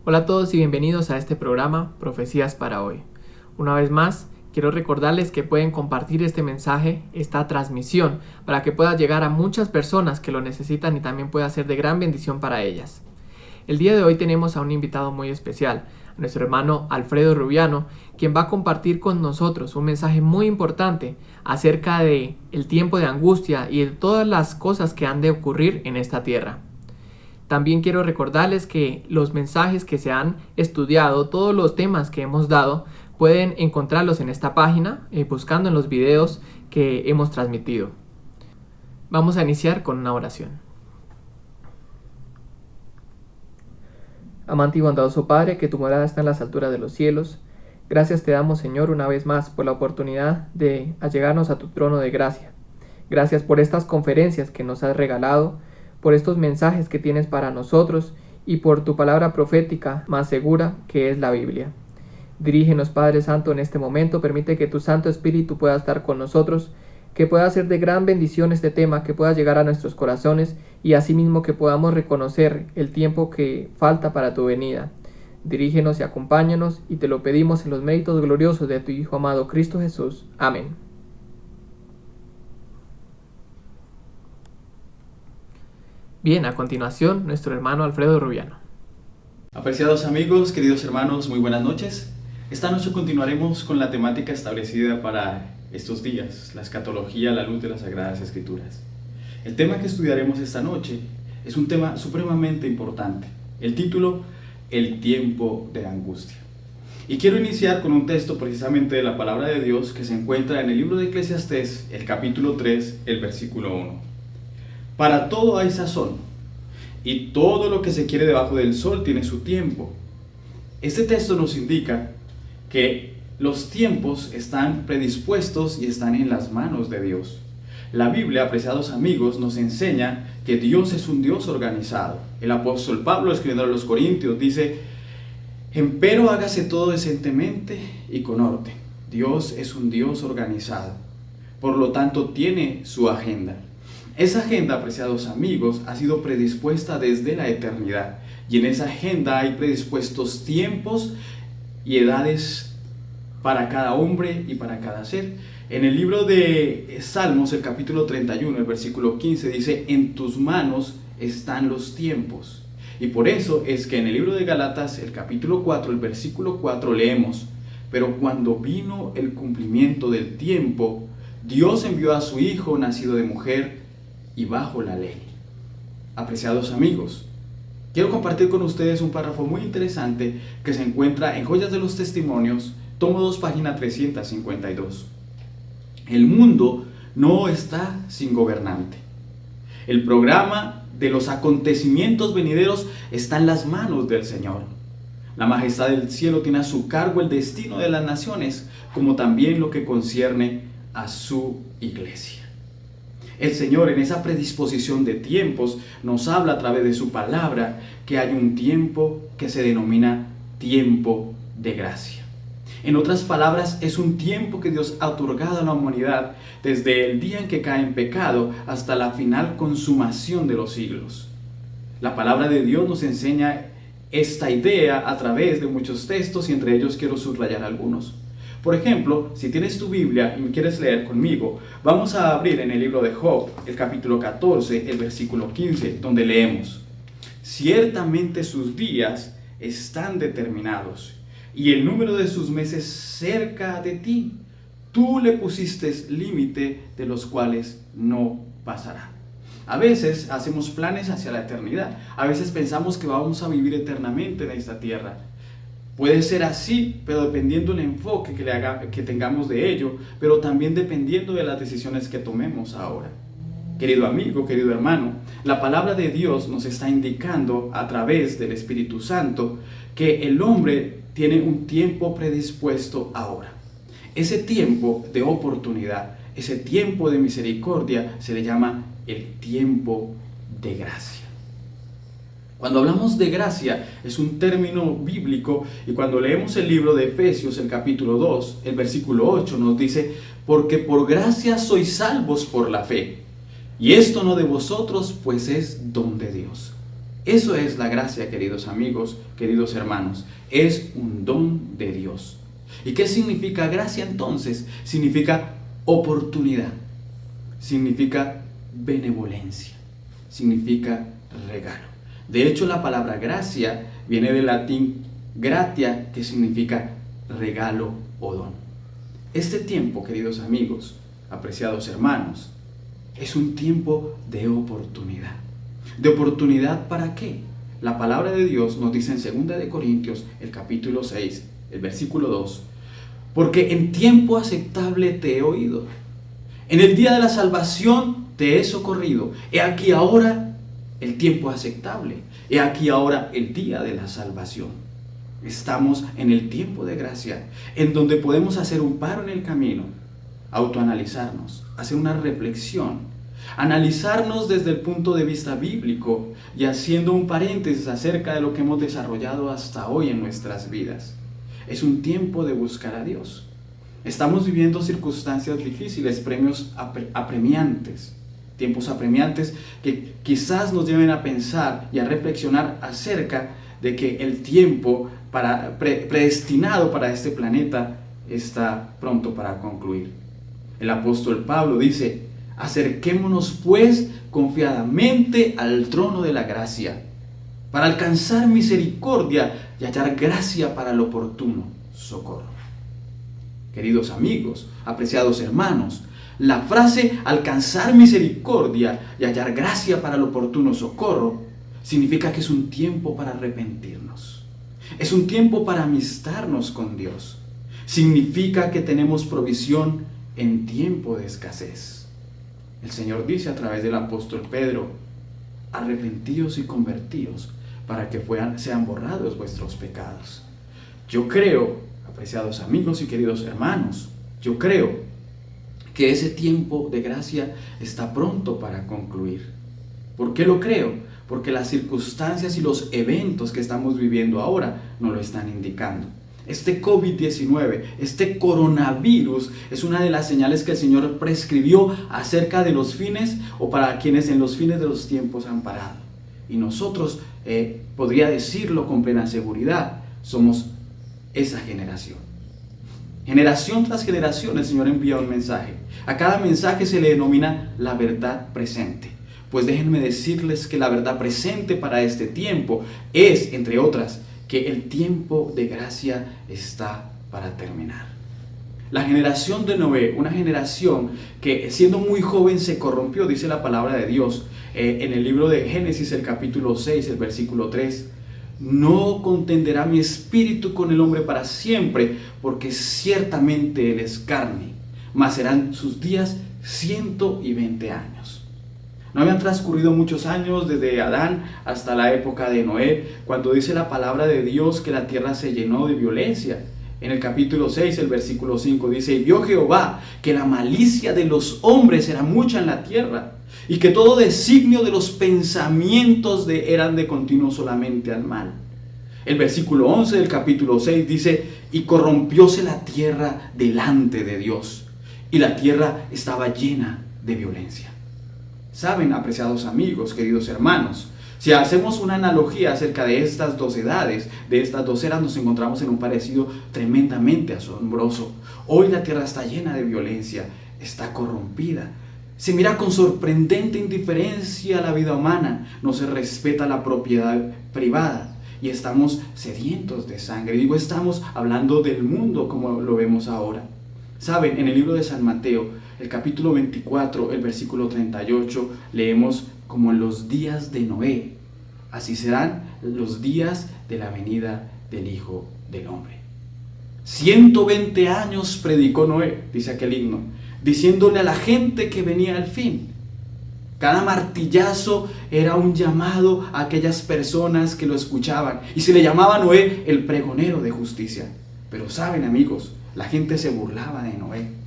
Hola a todos y bienvenidos a este programa Profecías para hoy. Una vez más, quiero recordarles que pueden compartir este mensaje, esta transmisión, para que pueda llegar a muchas personas que lo necesitan y también pueda ser de gran bendición para ellas. El día de hoy tenemos a un invitado muy especial, a nuestro hermano Alfredo Rubiano, quien va a compartir con nosotros un mensaje muy importante acerca de el tiempo de angustia y de todas las cosas que han de ocurrir en esta tierra. También quiero recordarles que los mensajes que se han estudiado, todos los temas que hemos dado, pueden encontrarlos en esta página, buscando en los videos que hemos transmitido. Vamos a iniciar con una oración. Amante y bondadoso Padre, que tu morada está en las alturas de los cielos, gracias te damos, Señor, una vez más por la oportunidad de allegarnos a tu trono de gracia. Gracias por estas conferencias que nos has regalado, por estos mensajes que tienes para nosotros y por tu palabra profética más segura que es la Biblia. Dirígenos, Padre Santo, en este momento, permite que tu Santo Espíritu pueda estar con nosotros, que pueda ser de gran bendición este tema, que pueda llegar a nuestros corazones y asimismo que podamos reconocer el tiempo que falta para tu venida. Dirígenos y acompáñanos y te lo pedimos en los méritos gloriosos de tu Hijo amado Cristo Jesús. Amén. Bien, a continuación, nuestro hermano Alfredo Rubiano. Apreciados amigos, queridos hermanos, muy buenas noches. Esta noche continuaremos con la temática establecida para estos días, la escatología a la luz de las Sagradas Escrituras. El tema que estudiaremos esta noche es un tema supremamente importante. El título, el tiempo de angustia. Y quiero iniciar con un texto precisamente de la palabra de Dios que se encuentra en el libro de Eclesiastés, el capítulo 3, el versículo 1. Para todo hay sazón, y todo lo que se quiere debajo del sol tiene su tiempo. Este texto nos indica que los tiempos están predispuestos y están en las manos de Dios. La Biblia, apreciados amigos, nos enseña que Dios es un Dios organizado. El apóstol Pablo, escribiendo a los Corintios, dice: empero hágase todo decentemente y con orden. Dios es un Dios organizado. Por lo tanto, tiene su agenda. Esa agenda, apreciados amigos, ha sido predispuesta desde la eternidad. Y en esa agenda hay predispuestos tiempos y edades para cada hombre y para cada ser. En el libro de Salmos, el capítulo 31, el versículo 15, dice: en tus manos están los tiempos. Y por eso es que en el libro de Gálatas, el capítulo 4, el versículo 4, leemos: pero cuando vino el cumplimiento del tiempo, Dios envió a su Hijo, nacido de mujer y bajo la ley. Apreciados amigos, quiero compartir con ustedes un párrafo muy interesante que se encuentra en Joyas de los Testimonios, tomo 2, página 352. El mundo no está sin gobernante. El programa de los acontecimientos venideros está en las manos del Señor. La majestad del cielo tiene a su cargo el destino de las naciones, como también lo que concierne a su iglesia. El Señor, en esa predisposición de tiempos, nos habla a través de su palabra que hay un tiempo que se denomina tiempo de gracia. En otras palabras, es un tiempo que Dios ha otorgado a la humanidad desde el día en que cae en pecado hasta la final consumación de los siglos. La palabra de Dios nos enseña esta idea a través de muchos textos y entre ellos quiero subrayar algunos. Por ejemplo, si tienes tu Biblia y me quieres leer conmigo, vamos a abrir en el libro de Job, el capítulo 14, el versículo 15, donde leemos: ciertamente sus días están determinados, y el número de sus meses cerca de ti. Tú le pusiste límite de los cuales no pasará. A veces hacemos planes hacia la eternidad. A veces pensamos que vamos a vivir eternamente en esta tierra. Puede ser así, pero dependiendo del enfoque que tengamos de ello, pero también dependiendo de las decisiones que tomemos ahora. Querido amigo, querido hermano, la palabra de Dios nos está indicando a través del Espíritu Santo que el hombre tiene un tiempo predispuesto ahora. Ese tiempo de oportunidad, ese tiempo de misericordia se le llama el tiempo de gracia. Cuando hablamos de gracia es un término bíblico y cuando leemos el libro de Efesios, el capítulo 2, el versículo 8 nos dice: porque por gracia sois salvos por la fe, y esto no de vosotros, pues es don de Dios. Eso es la gracia, queridos amigos, queridos hermanos. Es un don de Dios. ¿Y qué significa gracia entonces? Significa oportunidad, significa benevolencia, significa regalo. De hecho, la palabra gracia viene del latín gratia, que significa regalo o don. Este tiempo, queridos amigos, apreciados hermanos, es un tiempo de oportunidad. ¿De oportunidad para qué? La palabra de Dios nos dice en 2 de Corintios, el capítulo 6, el versículo 2, porque en tiempo aceptable te he oído, en el día de la salvación te he socorrido. He aquí ahora el tiempo aceptable, he aquí ahora el día de la salvación. Estamos en el tiempo de gracia, en donde podemos hacer un paro en el camino, autoanalizarnos, hacer una reflexión, analizarnos desde el punto de vista bíblico y haciendo un paréntesis acerca de lo que hemos desarrollado hasta hoy en nuestras vidas. Es un tiempo de buscar a Dios. Estamos viviendo circunstancias difíciles, tiempos apremiantes que quizás nos lleven a pensar y a reflexionar acerca de que el tiempo predestinado para este planeta está pronto para concluir. El apóstol Pablo dice: acerquémonos pues confiadamente al trono de la gracia, para alcanzar misericordia y hallar gracia para el oportuno socorro. Queridos amigos, apreciados hermanos, la frase alcanzar misericordia y hallar gracia para el oportuno socorro significa que es un tiempo para arrepentirnos. Es un tiempo para amistarnos con Dios. Significa que tenemos provisión en tiempo de escasez. El Señor dice a través del apóstol Pedro: arrepentíos y convertíos para que sean borrados vuestros pecados. Yo creo, apreciados amigos y queridos hermanos, yo creo que ese tiempo de gracia está pronto para concluir. ¿Por qué lo creo? Porque las circunstancias y los eventos que estamos viviendo ahora nos lo están indicando. Este COVID-19, este coronavirus, es una de las señales que el Señor prescribió acerca de los fines, o para quienes en los fines de los tiempos han parado. Y nosotros, podría decirlo con plena seguridad, somos esa generación. Generación tras generación el Señor envía un mensaje. A cada mensaje se le denomina la verdad presente. Pues déjenme decirles que la verdad presente para este tiempo es, entre otras, que el tiempo de gracia está para terminar. La generación de Noé, una generación que siendo muy joven se corrompió, dice la palabra de Dios en el libro de Génesis, el capítulo 6, el versículo 3. No contenderá mi espíritu con el hombre para siempre, porque ciertamente él es carne, mas serán sus días 120 años. No habían transcurrido muchos años desde Adán hasta la época de Noé, cuando dice la palabra de Dios que la tierra se llenó de violencia. En el capítulo 6, el versículo 5 dice: y vio Jehová que la malicia de los hombres era mucha en la tierra, y que todo designio de los pensamientos eran de continuo solamente al mal. El versículo 11 del capítulo 6 dice: y corrompióse la tierra delante de Dios, y la tierra estaba llena de violencia. Saben, apreciados amigos, queridos hermanos, si hacemos una analogía acerca de estas dos edades, de estas dos eras, nos encontramos en un parecido tremendamente asombroso. Hoy la tierra está llena de violencia, está corrompida. Se mira con sorprendente indiferencia a la vida humana, no se respeta la propiedad privada y estamos sedientos de sangre. Digo, estamos hablando del mundo como lo vemos ahora. Saben, en el libro de San Mateo, el capítulo 24, el versículo 38, leemos: como en los días de Noé, así serán los días de la venida del Hijo del Hombre. 120 años predicó Noé, dice aquel himno, diciéndole a la gente que venía el fin. Cada martillazo era un llamado a aquellas personas que lo escuchaban, y se le llamaba a Noé el pregonero de justicia. Pero saben, amigos, la gente se burlaba de Noé.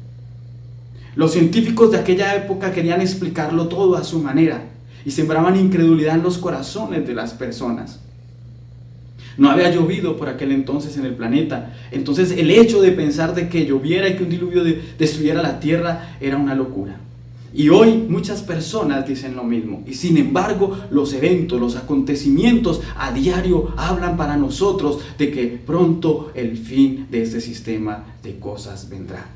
Los científicos de aquella época querían explicarlo todo a su manera y sembraban incredulidad en los corazones de las personas. No había llovido por aquel entonces en el planeta, entonces el hecho de pensar de que lloviera y que un diluvio destruyera la tierra era una locura. Y hoy muchas personas dicen lo mismo. Y sin embargo, los eventos, los acontecimientos a diario hablan para nosotros de que pronto el fin de este sistema de cosas vendrá.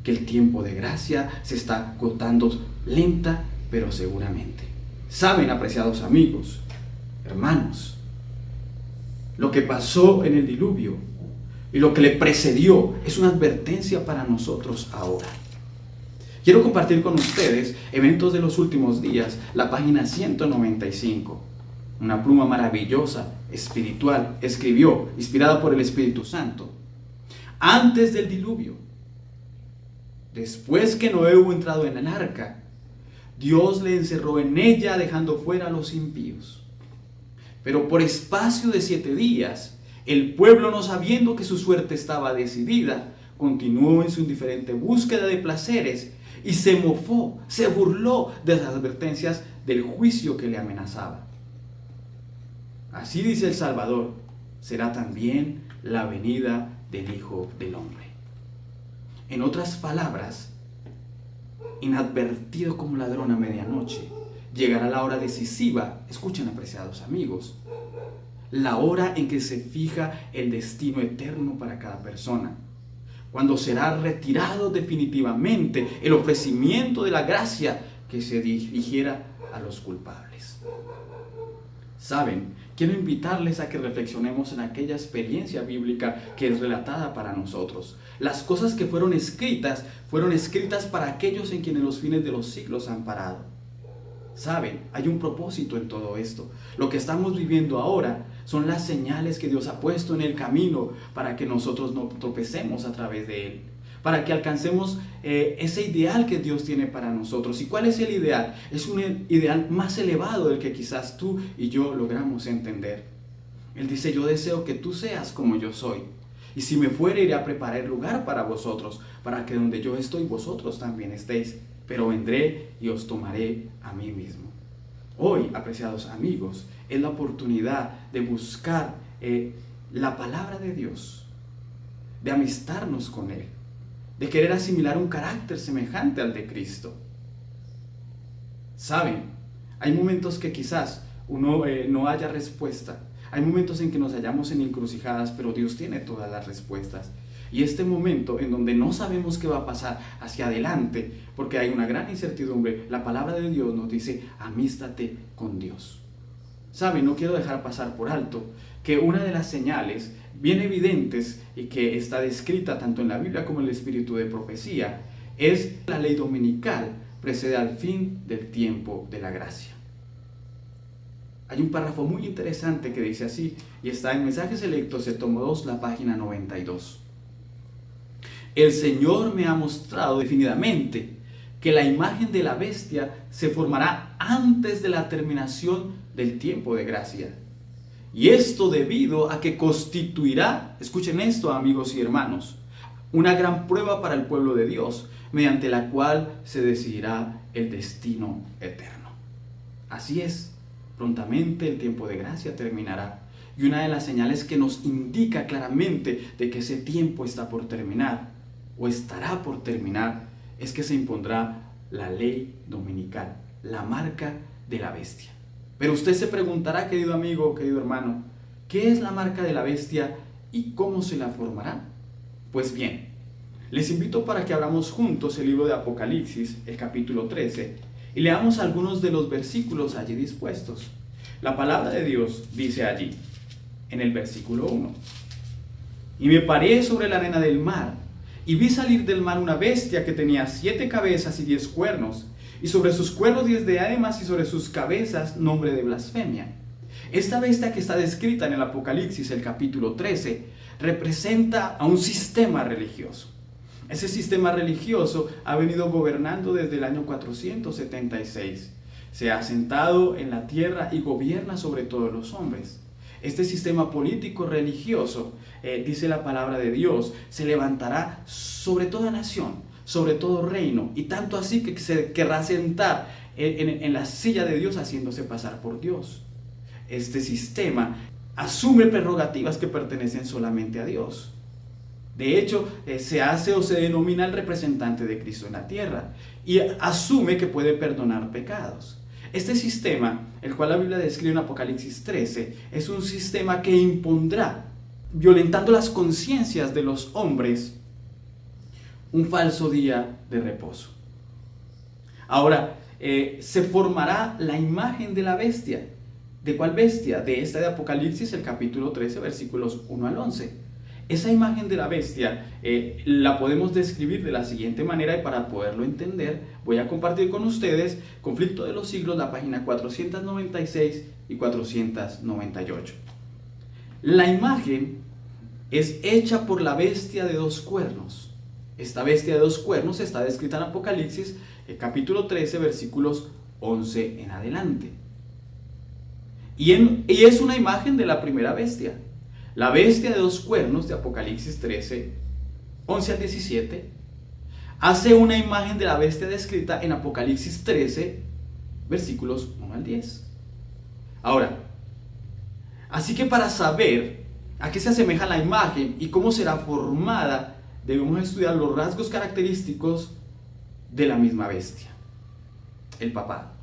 Que el tiempo de gracia se está agotando lenta, pero seguramente. Saben, apreciados amigos, hermanos, lo que pasó en el diluvio y lo que le precedió es una advertencia para nosotros ahora. Quiero compartir con ustedes eventos de los últimos días, la página 195. Una pluma maravillosa, espiritual, escribió, inspirada por el Espíritu Santo. Antes del diluvio, después que Noé hubo entrado en el arca, Dios le encerró en ella dejando fuera a los impíos. Pero por espacio de 7 días, el pueblo, no sabiendo que su suerte estaba decidida, continuó en su indiferente búsqueda de placeres y se mofó, se burló de las advertencias del juicio que le amenazaba. Así dice el Salvador, será también la venida del Hijo del Hombre. En otras palabras, inadvertido como ladrón a medianoche, llegará la hora decisiva, escuchen apreciados amigos, la hora en que se fija el destino eterno para cada persona, cuando será retirado definitivamente el ofrecimiento de la gracia que se dirigiera a los culpables. Saben, quiero invitarles a que reflexionemos en aquella experiencia bíblica que es relatada para nosotros. Las cosas que fueron escritas para aquellos en quienes los fines de los siglos han parado. Saben, hay un propósito en todo esto. Lo que estamos viviendo ahora son las señales que Dios ha puesto en el camino para que nosotros no tropecemos a través de él, para que alcancemos ese ideal que Dios tiene para nosotros. ¿Y cuál es el ideal? Es un ideal más elevado del que quizás tú y yo logramos entender. Él dice, yo deseo que tú seas como yo soy. Y si me fuere, iré a preparar lugar para vosotros, para que donde yo estoy, vosotros también estéis. Pero vendré y os tomaré a mí mismo. Hoy, apreciados amigos, es la oportunidad de buscar la palabra de Dios, de amistarnos con Él, de querer asimilar un carácter semejante al de Cristo. Saben, hay momentos que quizás uno no haya respuesta. Hay momentos en que nos hallamos en encrucijadas, pero Dios tiene todas las respuestas. Y este momento en donde no sabemos qué va a pasar hacia adelante, porque hay una gran incertidumbre, la palabra de Dios nos dice, amístate con Dios. ¿Saben? No quiero dejar pasar por alto que una de las señales bien evidentes y que está descrita tanto en la Biblia como en el espíritu de profecía es la ley dominical precede al fin del tiempo de la gracia. Hay un párrafo muy interesante que dice así, y está en Mensajes Selectos, el tomo 2, la página 92. El Señor me ha mostrado definidamente que la imagen de la bestia se formará antes de la terminación del tiempo de gracia. Y esto debido a que constituirá, escuchen esto amigos y hermanos, una gran prueba para el pueblo de Dios, mediante la cual se decidirá el destino eterno. Así es, prontamente el tiempo de gracia terminará. Y una de las señales que nos indica claramente de que ese tiempo está por terminar, o estará por terminar, es que se impondrá la ley dominical, la marca de la bestia. Pero usted se preguntará, querido amigo, querido hermano, ¿qué es la marca de la bestia y cómo se la formará? Pues bien, les invito para que abramos juntos el libro de Apocalipsis, el capítulo 13, y leamos algunos de los versículos allí dispuestos. La palabra de Dios dice allí, en el versículo 1, y me paré sobre la arena del mar, y vi salir del mar una bestia que tenía 7 cabezas y 10 cuernos, y sobre sus cuernos 10 diademas, y sobre sus cabezas nombre de blasfemia. Esta bestia que está descrita en el Apocalipsis, el capítulo 13, representa a un sistema religioso. Ese sistema religioso ha venido gobernando desde el año 476. Se ha asentado en la tierra y gobierna sobre todos los hombres. Este sistema político religioso, dice la palabra de Dios, se levantará sobre toda nación, sobre todo reino, y tanto así que se querrá sentar en la silla de Dios haciéndose pasar por Dios. Este sistema asume prerrogativas que pertenecen solamente a Dios. De hecho, se hace o se denomina el representante de Cristo en la tierra y asume que puede perdonar pecados. Este sistema, el cual la Biblia describe en Apocalipsis 13, es un sistema que impondrá, violentando las conciencias de los hombres, un falso día de reposo. Ahora, se formará la imagen de la bestia. ¿De cuál bestia? De esta de Apocalipsis, el capítulo 13, versículos 1 al 11. Esa imagen de la bestia la podemos describir de la siguiente manera, y para poderlo entender voy a compartir con ustedes Conflicto de los Siglos, la página 496 y 498. La imagen es hecha por la bestia de dos cuernos. Esta bestia de dos cuernos está descrita en Apocalipsis, capítulo 13, versículos 11 en adelante. Y es una imagen de la primera bestia. La bestia de dos cuernos de Apocalipsis 13, 11 al 17, hace una imagen de la bestia descrita en Apocalipsis 13, versículos 1 al 10. Ahora, así que para saber a qué se asemeja la imagen y cómo será formada, debemos estudiar los rasgos característicos de la misma bestia, el papado.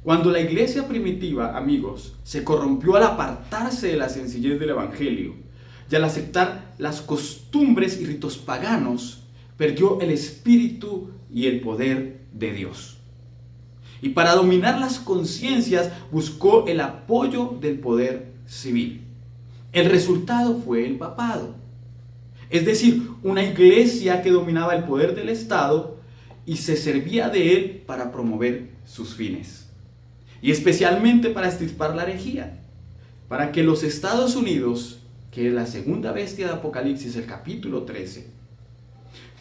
Cuando la iglesia primitiva, amigos, se corrompió al apartarse de la sencillez del evangelio y al aceptar las costumbres y ritos paganos, perdió el espíritu y el poder de Dios. Y para dominar las conciencias buscó el apoyo del poder civil. El resultado fue el papado. Es decir, una iglesia que dominaba el poder del Estado y se servía de él para promover sus fines. Y especialmente para extirpar la herejía, para que los Estados Unidos, que es la segunda bestia de Apocalipsis, el capítulo 13,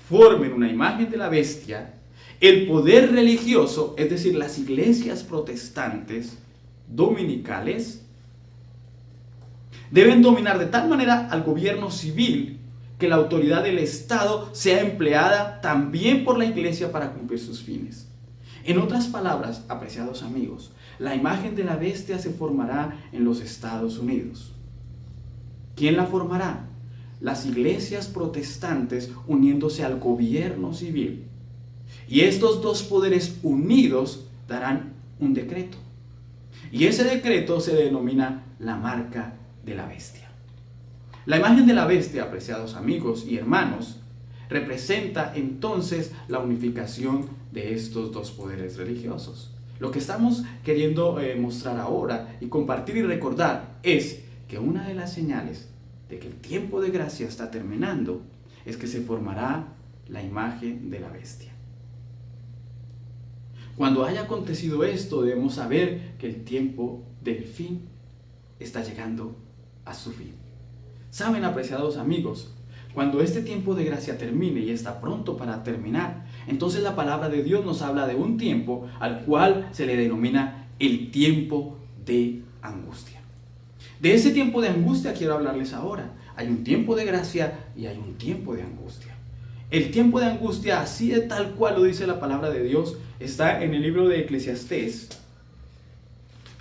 formen una imagen de la bestia, el poder religioso, es decir, las iglesias protestantes dominicales, deben dominar de tal manera al gobierno civil que la autoridad del Estado sea empleada también por la iglesia para cumplir sus fines. En otras palabras, apreciados amigos, la imagen de la bestia se formará en los Estados Unidos. ¿Quién la formará? Las iglesias protestantes uniéndose al gobierno civil. Y estos dos poderes unidos darán un decreto. Y ese decreto se denomina la marca de la bestia. La imagen de la bestia, apreciados amigos y hermanos, representa entonces la unificación de estos dos poderes religiosos. Lo que estamos queriendo mostrar ahora y compartir y recordar es que una de las señales de que el tiempo de gracia está terminando es que se formará la imagen de la bestia. Cuando haya acontecido esto, debemos saber que el tiempo del fin está llegando a su fin. Saben, apreciados amigos, cuando este tiempo de gracia termine y está pronto para terminar, entonces la palabra de Dios nos habla de un tiempo al cual se le denomina el tiempo de angustia. De ese tiempo de angustia quiero hablarles ahora. Hay un tiempo de gracia y hay un tiempo de angustia. El tiempo de angustia, así de tal cual lo dice la palabra de Dios, está en el libro de Eclesiastés,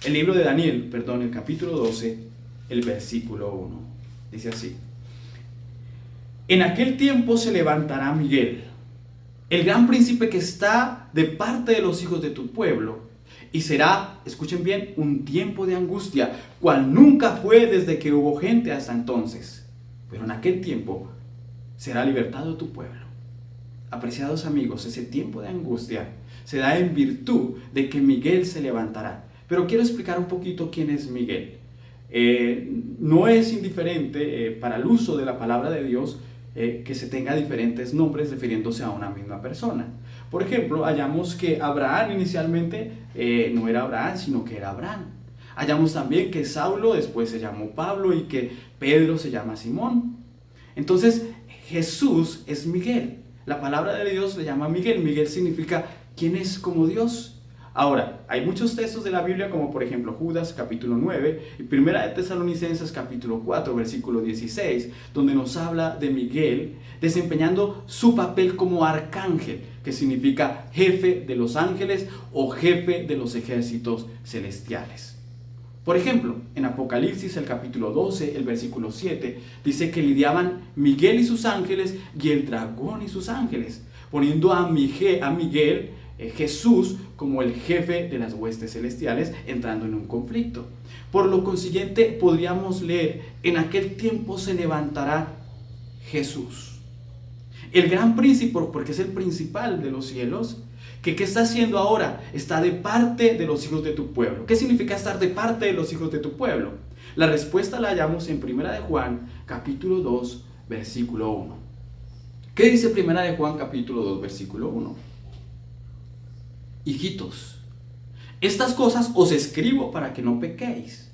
el libro de Daniel, perdón, el capítulo 12, el versículo 1. Dice así: en aquel tiempo se levantará Miguel, el gran príncipe que está de parte de los hijos de tu pueblo, y será, escuchen bien, un tiempo de angustia, cual nunca fue desde que hubo gente hasta entonces. Pero en aquel tiempo será libertado tu pueblo. Apreciados amigos, ese tiempo de angustia se da en virtud de que Miguel se levantará. Pero quiero explicar un poquito quién es Miguel. No es indiferente para el uso de la palabra de Dios que se tenga diferentes nombres refiriéndose a una misma persona. Por ejemplo, hallamos que Abraham inicialmente no era Abraham, sino que era Abraham. Hallamos también que Saulo después se llamó Pablo y que Pedro se llama Simón. Entonces, Jesús es Miguel. La palabra de Dios le llama Miguel. Miguel significa ¿quién es como Dios? Ahora, hay muchos textos de la Biblia, como por ejemplo Judas capítulo 9 y Primera de Tesalonicenses capítulo 4 versículo 16, donde nos habla de Miguel desempeñando su papel como arcángel, que significa jefe de los ángeles o jefe de los ejércitos celestiales. Por ejemplo, en Apocalipsis el capítulo 12, el versículo 7, dice que lidiaban Miguel y sus ángeles y el dragón y sus ángeles, poniendo a Miguel, Jesús, como el jefe de las huestes celestiales, entrando en un conflicto. Por lo consiguiente, podríamos leer, en aquel tiempo se levantará Jesús, el gran príncipe, porque es el principal de los cielos. ¿Qué está haciendo ahora? Está de parte de los hijos de tu pueblo. ¿Qué significa estar de parte de los hijos de tu pueblo? La respuesta la hallamos en 1 de Juan, capítulo 2, versículo 1. ¿Qué dice 1 de Juan, capítulo 2, versículo 1? Hijitos, estas cosas os escribo para que no pequéis.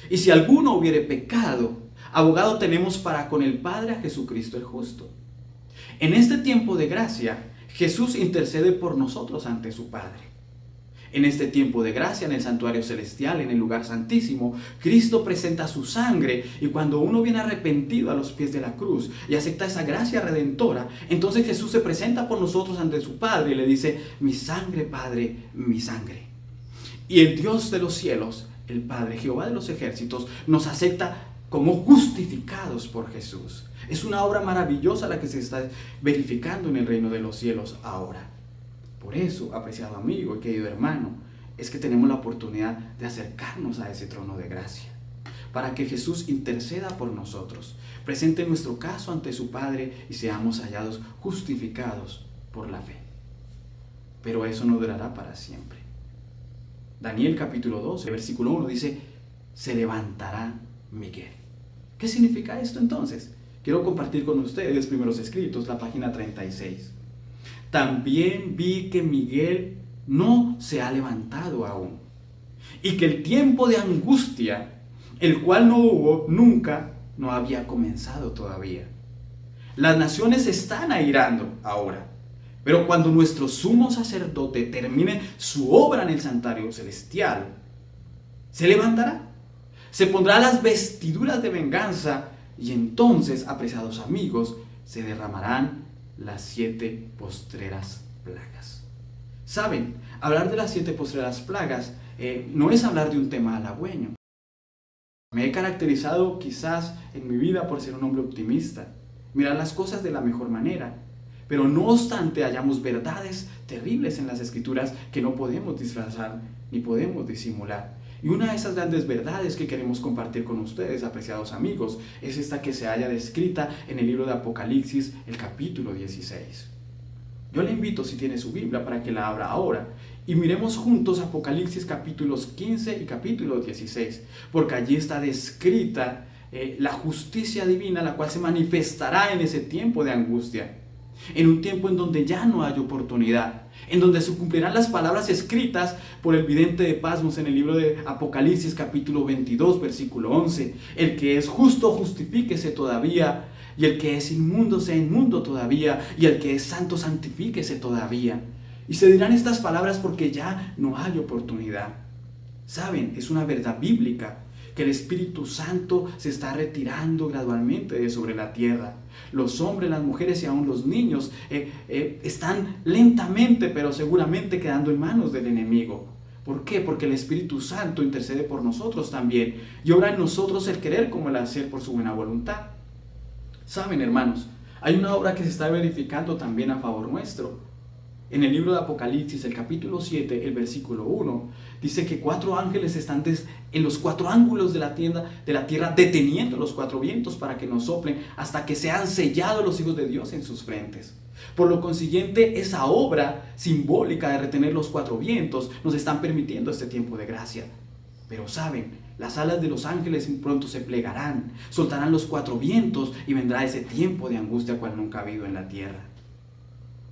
Y si alguno hubiere pecado, abogado tenemos para con el Padre a Jesucristo el justo. En este tiempo de gracia, Jesús intercede por nosotros ante su Padre. En este tiempo de gracia, en el santuario celestial, en el lugar santísimo, Cristo presenta su sangre, y cuando uno viene arrepentido a los pies de la cruz y acepta esa gracia redentora, entonces Jesús se presenta por nosotros ante su Padre y le dice: mi sangre, Padre, mi sangre. Y el Dios de los cielos, el Padre, Jehová de los ejércitos, nos acepta como justificados por Jesús. Es una obra maravillosa la que se está verificando en el reino de los cielos ahora. Por eso, apreciado amigo y querido hermano, es que tenemos la oportunidad de acercarnos a ese trono de gracia, para que Jesús interceda por nosotros, presente nuestro caso ante su Padre y seamos hallados justificados por la fe. Pero eso no durará para siempre. Daniel capítulo 12, versículo 1 dice: se levantará Miguel. ¿Qué significa esto entonces? Quiero compartir con ustedes Primeros Escritos, la página 36. También vi que Miguel no se ha levantado aún, y que el tiempo de angustia, el cual no hubo nunca, no había comenzado todavía. Las naciones se están airando ahora, pero cuando nuestro sumo sacerdote termine su obra en el santuario celestial, se levantará, se pondrá las vestiduras de venganza, y entonces, apreciados amigos, se derramarán las 7 postreras plagas. ¿Saben? Hablar de las 7 postreras plagas no es hablar de un tema halagüeño. Me he caracterizado quizás en mi vida por ser un hombre optimista, mirar las cosas de la mejor manera, pero no obstante hallamos verdades terribles en las Escrituras que no podemos disfrazar ni podemos disimular. Y una de esas grandes verdades que queremos compartir con ustedes, apreciados amigos, es esta que se halla descrita en el libro de Apocalipsis, el capítulo 16. Yo le invito, si tiene su Biblia, para que la abra ahora y miremos juntos Apocalipsis capítulos 15 y capítulo 16, porque allí está descrita la justicia divina, la cual se manifestará en ese tiempo de angustia, en un tiempo en donde ya no hay oportunidad, en donde se cumplirán las palabras escritas por el vidente de Pasmos en el libro de Apocalipsis capítulo 22 versículo 11. El que es justo, justifíquese todavía, y el que es inmundo, sea inmundo todavía, y el que es santo, santifíquese todavía. Y se dirán estas palabras porque ya no hay oportunidad. Saben, es una verdad bíblica que el Espíritu Santo se está retirando gradualmente de sobre la tierra. Los hombres, las mujeres y aún los niños están lentamente pero seguramente quedando en manos del enemigo. ¿Por qué? Porque el Espíritu Santo intercede por nosotros también y obra en nosotros el querer como el hacer por su buena voluntad. Saben, hermanos, hay una obra que se está verificando también a favor nuestro. En el libro de Apocalipsis, el capítulo 7, el versículo 1, dice que 4 ángeles están en los 4 ángulos de la tierra deteniendo los 4 vientos para que no soplen hasta que sean sellados los hijos de Dios en sus frentes. Por lo consiguiente, esa obra simbólica de retener los 4 vientos nos están permitiendo este tiempo de gracia. Pero saben, las alas de los ángeles pronto se plegarán, soltarán los 4 vientos y vendrá ese tiempo de angustia cual nunca ha habido en la tierra.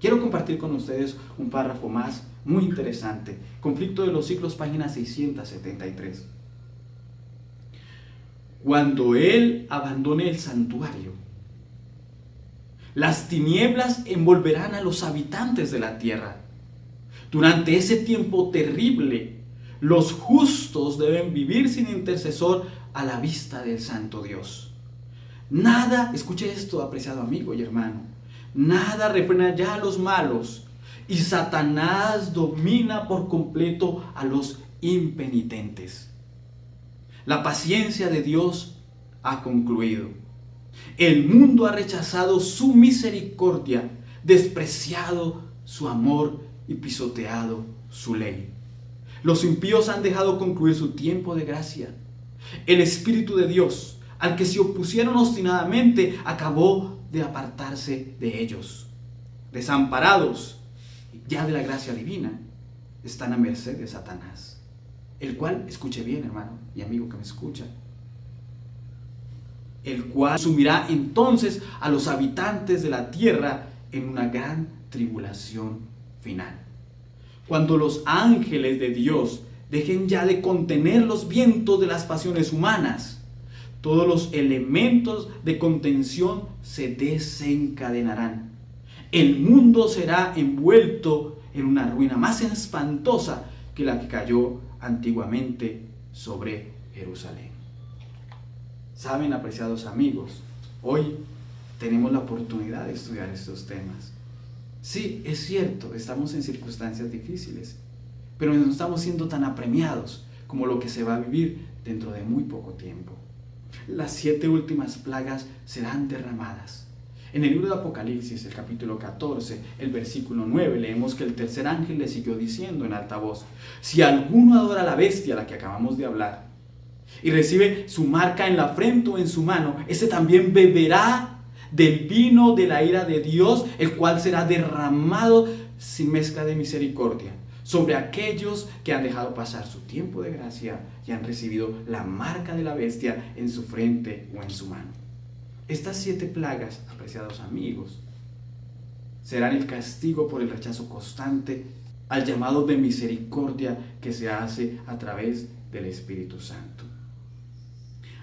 Quiero compartir con ustedes un párrafo más muy interesante. Conflicto de los siglos, página 673. Cuando Él abandone el santuario, las tinieblas envolverán a los habitantes de la tierra. Durante ese tiempo terrible, los justos deben vivir sin intercesor a la vista del Santo Dios. Nada, escuche esto, apreciado amigo y hermano, nada refrena ya a los malos, y Satanás domina por completo a los impenitentes. La paciencia de Dios ha concluido. El mundo ha rechazado su misericordia, despreciado su amor y pisoteado su ley. Los impíos han dejado concluir su tiempo de gracia. El Espíritu de Dios, al que se opusieron obstinadamente, acabó de apartarse de ellos. Desamparados ya de la gracia divina, están a merced de Satanás, el cual, escuche bien, hermano y amigo que me escucha, el cual sumirá entonces a los habitantes de la tierra en una gran tribulación final. Cuando los ángeles de Dios dejen ya de contener los vientos de las pasiones humanas, todos los elementos de contención se desencadenarán. El mundo será envuelto en una ruina más espantosa que la que cayó antiguamente sobre Jerusalén. Saben, apreciados amigos, hoy tenemos la oportunidad de estudiar estos temas. Sí, es cierto, estamos en circunstancias difíciles, pero no estamos siendo tan apremiados como lo que se va a vivir dentro de muy poco tiempo. Las 7 últimas plagas serán derramadas. En el libro de Apocalipsis, el capítulo 14, el versículo 9, leemos que el tercer ángel le siguió diciendo en alta voz: si alguno adora a la bestia, la que acabamos de hablar, y recibe su marca en la frente o en su mano, ese también beberá del vino de la ira de Dios, el cual será derramado sin mezcla de misericordia sobre aquellos que han dejado pasar su tiempo de gracia y han recibido la marca de la bestia en su frente o en su mano. Estas 7 plagas, apreciados amigos, serán el castigo por el rechazo constante al llamado de misericordia que se hace a través del Espíritu Santo.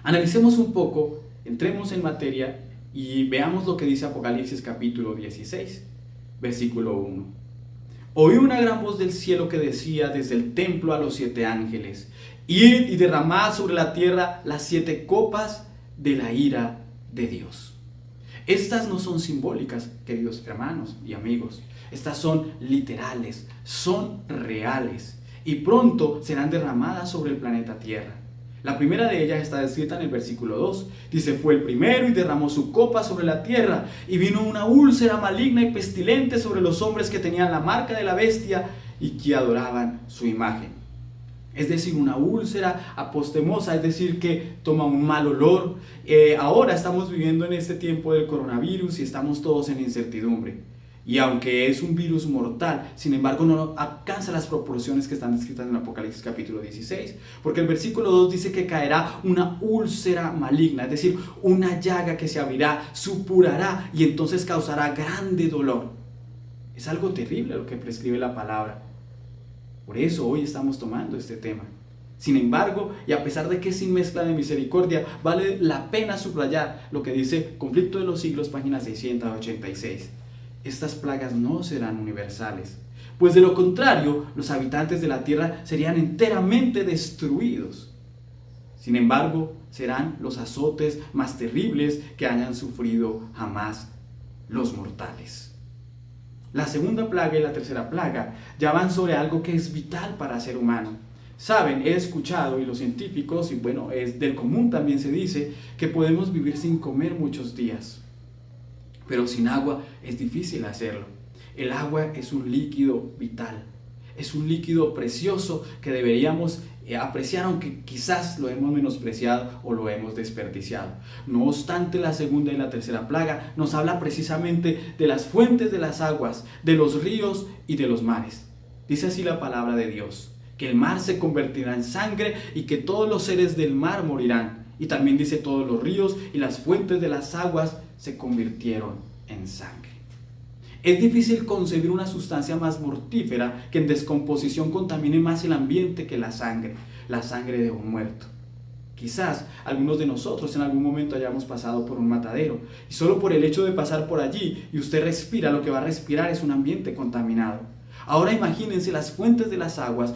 Analicemos un poco, entremos en materia y veamos lo que dice Apocalipsis capítulo 16, versículo 1. Oí una gran voz del cielo que decía desde el templo a los 7 ángeles: id y derramad sobre la tierra las 7 copas de la ira de Dios. Estas no son simbólicas, queridos hermanos y amigos. Estas son literales, son reales y pronto serán derramadas sobre el planeta Tierra. La primera de ellas está descrita en el versículo 2. Dice: fue el primero y derramó su copa sobre la tierra, y vino una úlcera maligna y pestilente sobre los hombres que tenían la marca de la bestia y que adoraban su imagen. Es decir, una úlcera apostemosa, es decir, que toma un mal olor. Ahora estamos viviendo en este tiempo del coronavirus y estamos todos en incertidumbre. Y aunque es un virus mortal, sin embargo no alcanza las proporciones que están descritas en Apocalipsis capítulo 16, porque el versículo 2 dice que caerá una úlcera maligna, es decir, una llaga que se abrirá, supurará y entonces causará grande dolor. Es algo terrible lo que prescribe la palabra. Por eso hoy estamos tomando este tema. Sin embargo, y a pesar de que es sin mezcla de misericordia, vale la pena subrayar lo que dice Conflicto de los Siglos, página 686. Estas plagas no serán universales, pues de lo contrario, los habitantes de la tierra serían enteramente destruidos. Sin embargo, serán los azotes más terribles que hayan sufrido jamás los mortales. La segunda plaga y la tercera plaga ya van sobre algo que es vital para el ser humano. Saben, he escuchado, y los científicos, y bueno, es del común también se dice, que podemos vivir sin comer muchos días. Pero sin agua es difícil hacerlo. El agua es un líquido vital, es un líquido precioso que deberíamos apreciar, aunque quizás lo hemos menospreciado o lo hemos desperdiciado. No obstante, la segunda y la tercera plaga nos habla precisamente de las fuentes de las aguas, de los ríos y de los mares. Dice así la palabra de Dios: que el mar se convertirá en sangre y que todos los seres del mar morirán. Y también dice: todos los ríos y las fuentes de las aguas se convirtieron en sangre. Es difícil concebir una sustancia más mortífera que en descomposición contamine más el ambiente que la sangre de un muerto. Quizás algunos de nosotros en algún momento hayamos pasado por un matadero y solo por el hecho de pasar por allí y usted respira, lo que va a respirar es un ambiente contaminado. Ahora imagínense las fuentes de las aguas,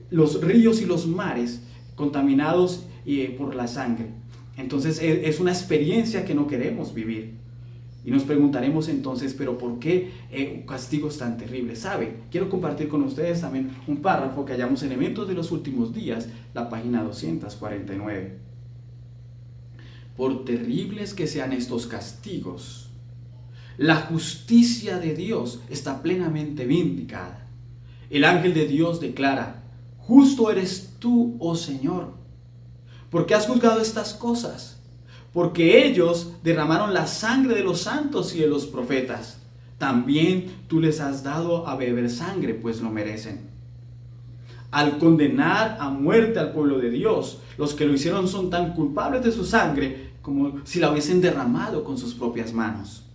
los ríos y los mares contaminados por la sangre. Entonces es una experiencia que no queremos vivir. Y nos preguntaremos entonces, ¿pero por qué castigos tan terribles? ¿Sabe? Quiero compartir con ustedes también un párrafo que hallamos en Eventos de los Últimos Días, la página 249. Por terribles que sean estos castigos, la justicia de Dios está plenamente vindicada. El ángel de Dios declara: justo eres tú, oh Señor, porque has juzgado estas cosas. Porque ellos derramaron la sangre de los santos y de los profetas. También tú les has dado a beber sangre, pues lo merecen. Al condenar a muerte al pueblo de Dios, los que lo hicieron son tan culpables de su sangre como si la hubiesen derramado con sus propias manos.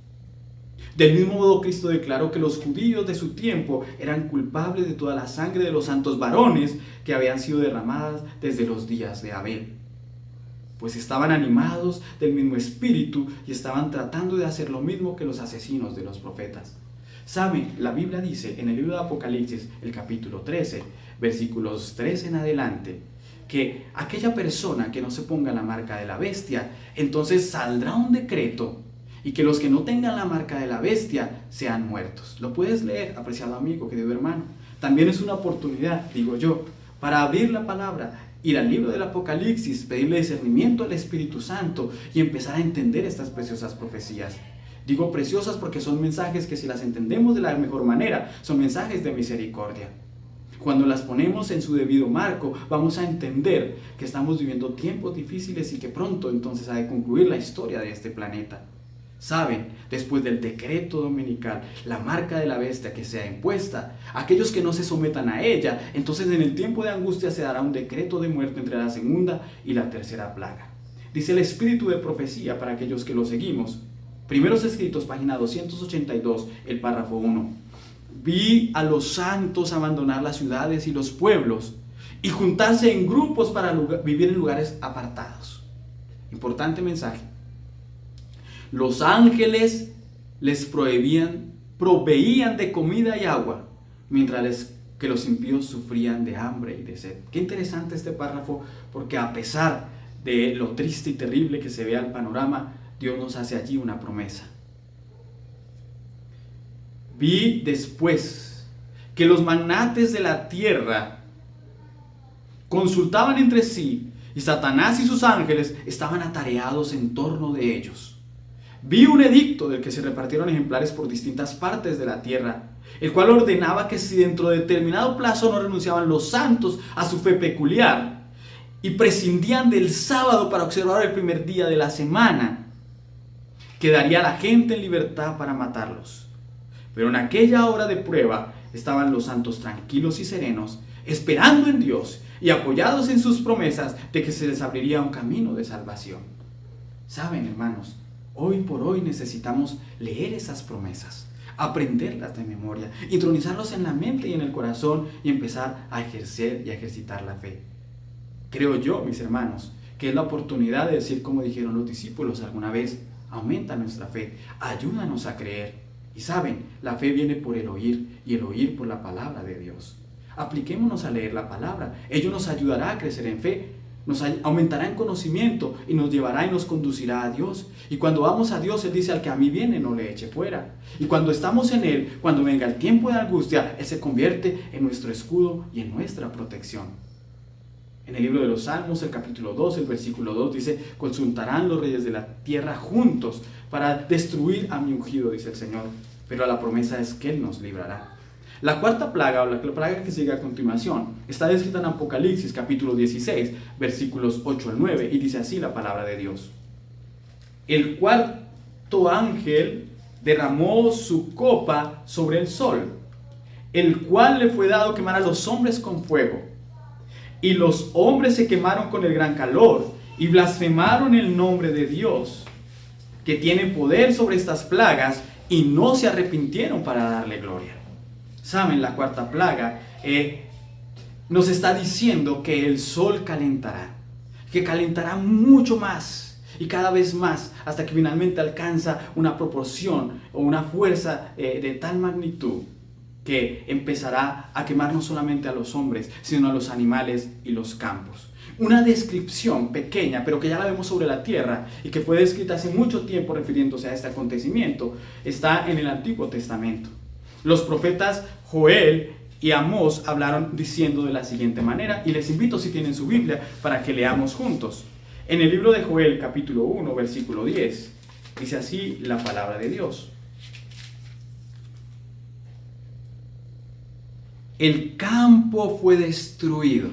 Del mismo modo, Cristo declaró que los judíos de su tiempo eran culpables de toda la sangre de los santos varones que habían sido derramadas desde los días de Abel. Pues estaban animados del mismo espíritu y estaban tratando de hacer lo mismo que los asesinos de los profetas. Saben, la Biblia dice en el libro de Apocalipsis, el capítulo 13, versículos 3 en adelante, que aquella persona que no se ponga la marca de la bestia, entonces saldrá un decreto y que los que no tengan la marca de la bestia sean muertos. Lo puedes leer, apreciado amigo, querido hermano. También es una oportunidad, digo yo, para abrir la palabra, ir al libro del Apocalipsis, pedirle discernimiento al Espíritu Santo y empezar a entender estas preciosas profecías. Digo preciosas porque son mensajes que, si las entendemos de la mejor manera, son mensajes de misericordia. Cuando las ponemos en su debido marco, vamos a entender que estamos viviendo tiempos difíciles y que pronto entonces ha de concluir la historia de este planeta. Saben, después del decreto dominical, la marca de la bestia que sea impuesta, aquellos que no se sometan a ella, entonces en el tiempo de angustia se dará un decreto de muerte entre la segunda y la tercera plaga. Dice el espíritu de profecía para aquellos que lo seguimos. Primeros Escritos, página 282, el párrafo 1. Vi a los santos abandonar las ciudades y los pueblos y juntarse en grupos para vivir en lugares apartados. Importante mensaje. Los ángeles les proveían de comida y agua, mientras que los impíos sufrían de hambre y de sed. Qué interesante este párrafo, porque a pesar de lo triste y terrible que se vea el panorama, Dios nos hace allí una promesa. Vi después que los magnates de la tierra consultaban entre sí, y Satanás y sus ángeles estaban atareados en torno de ellos. Vi un edicto del que se repartieron ejemplares por distintas partes de la tierra, el cual ordenaba que si dentro de determinado plazo no renunciaban los santos a su fe peculiar y prescindían del sábado para observar el primer día de la semana, quedaría la gente en libertad para matarlos. Pero en aquella hora de prueba estaban los santos tranquilos y serenos, esperando en Dios y apoyados en sus promesas de que se les abriría un camino de salvación. Saben, hermanos, hoy por hoy necesitamos leer esas promesas, aprenderlas de memoria, intronizarlos en la mente y en el corazón y empezar a ejercer y a ejercitar la fe. Creo yo, mis hermanos, que es la oportunidad de decir como dijeron los discípulos alguna vez: aumenta nuestra fe, ayúdanos a creer. Y saben, la fe viene por el oír y el oír por la palabra de Dios. Apliquémonos a leer la palabra, ello nos ayudará a crecer en fe, nos aumentará en conocimiento y nos llevará y nos conducirá a Dios. Y cuando vamos a Dios, Él dice: al que a mí viene no le eche fuera. Y cuando estamos en Él, cuando venga el tiempo de angustia, Él se convierte en nuestro escudo y en nuestra protección. En el libro de los Salmos, el capítulo 2, el versículo 2 dice: consultarán los reyes de la tierra juntos para destruir a mi ungido, dice el Señor. Pero la promesa es que Él nos librará. La cuarta plaga, o la plaga que sigue a continuación, está descrita en Apocalipsis capítulo 16, versículos 8 al 9, y dice así la palabra de Dios: el cuarto ángel derramó su copa sobre el sol, el cual le fue dado quemar a los hombres con fuego. Y los hombres se quemaron con el gran calor, y blasfemaron el nombre de Dios, que tiene poder sobre estas plagas, y no se arrepintieron para darle gloria. Saben, la cuarta plaga nos está diciendo que el sol calentará, que calentará mucho más y cada vez más, hasta que finalmente alcanza una proporción o una fuerza de tal magnitud que empezará a quemar no solamente a los hombres, sino a los animales y los campos. Una descripción pequeña, pero que ya la vemos sobre la tierra y que fue descrita hace mucho tiempo refiriéndose a este acontecimiento, está en el Antiguo Testamento. Los profetas Joel y Amós hablaron diciendo de la siguiente manera, y les invito, si tienen su Biblia, para que leamos juntos. En el libro de Joel, capítulo 1, versículo 10, dice así la palabra de Dios. El campo fue destruido.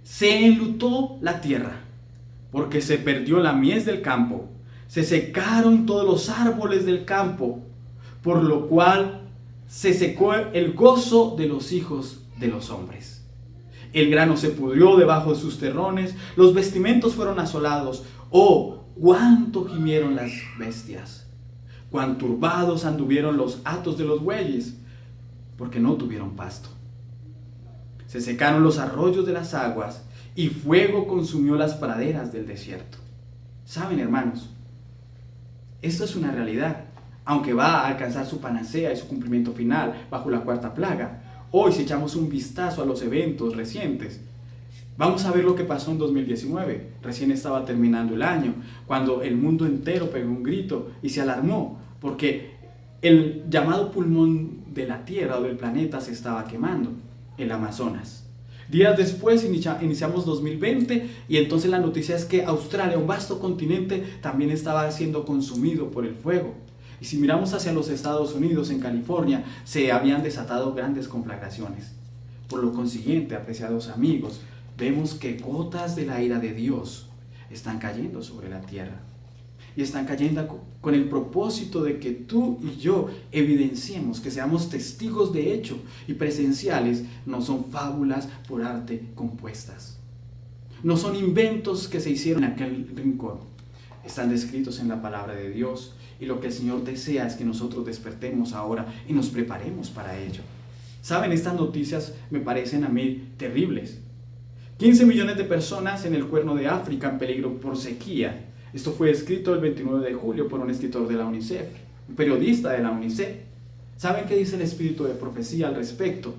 Se enlutó la tierra, porque se perdió la mies del campo. Se secaron todos los árboles del campo, por lo cual se secó el gozo de los hijos de los hombres. El grano se pudrió debajo de sus terrones, los vestimentos fueron asolados. Oh, cuánto gimieron las bestias, cuán turbados anduvieron los hatos de los bueyes, porque no tuvieron pasto. Se secaron los arroyos de las aguas, y fuego consumió las praderas del desierto. ¿Saben, hermanos? Esto es una realidad, aunque va a alcanzar su panacea y su cumplimiento final bajo la cuarta plaga. Hoy, si echamos un vistazo a los eventos recientes, vamos a ver lo que pasó en 2019. Recién estaba terminando el año, cuando el mundo entero pegó un grito y se alarmó, porque el llamado pulmón de la Tierra o del planeta se estaba quemando, el Amazonas. Días después iniciamos 2020 y entonces la noticia es que Australia, un vasto continente, también estaba siendo consumido por el fuego. Y si miramos hacia los Estados Unidos, en California, se habían desatado grandes conflagraciones. Por lo consiguiente, apreciados amigos, vemos que gotas de la ira de Dios están cayendo sobre la tierra. Y están cayendo con el propósito de que tú y yo evidenciemos, que seamos testigos de hecho y presenciales. No son fábulas por arte compuestas. No son inventos que se hicieron en aquel rincón. Están descritos en la palabra de Dios. Y lo que el Señor desea es que nosotros despertemos ahora y nos preparemos para ello. Saben, estas noticias me parecen a mí terribles. 15 millones de personas en el Cuerno de África en peligro por sequía. Esto fue escrito el 29 de julio por un escritor de la UNICEF, un periodista de la UNICEF. ¿Saben qué dice el espíritu de profecía al respecto?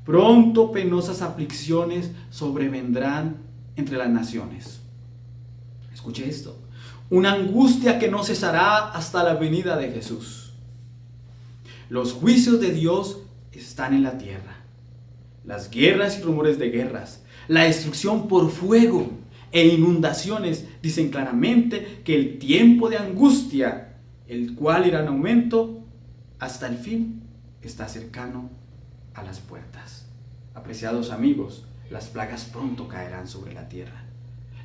Pronto penosas aflicciones sobrevendrán entre las naciones. Escuche esto. Una angustia que no cesará hasta la venida de Jesús. Los juicios de Dios están en la tierra. Las guerras y rumores de guerras, la destrucción por fuego e inundaciones dicen claramente que el tiempo de angustia, el cual irá en aumento hasta el fin, está cercano a las puertas. Apreciados amigos, las plagas pronto caerán sobre la tierra.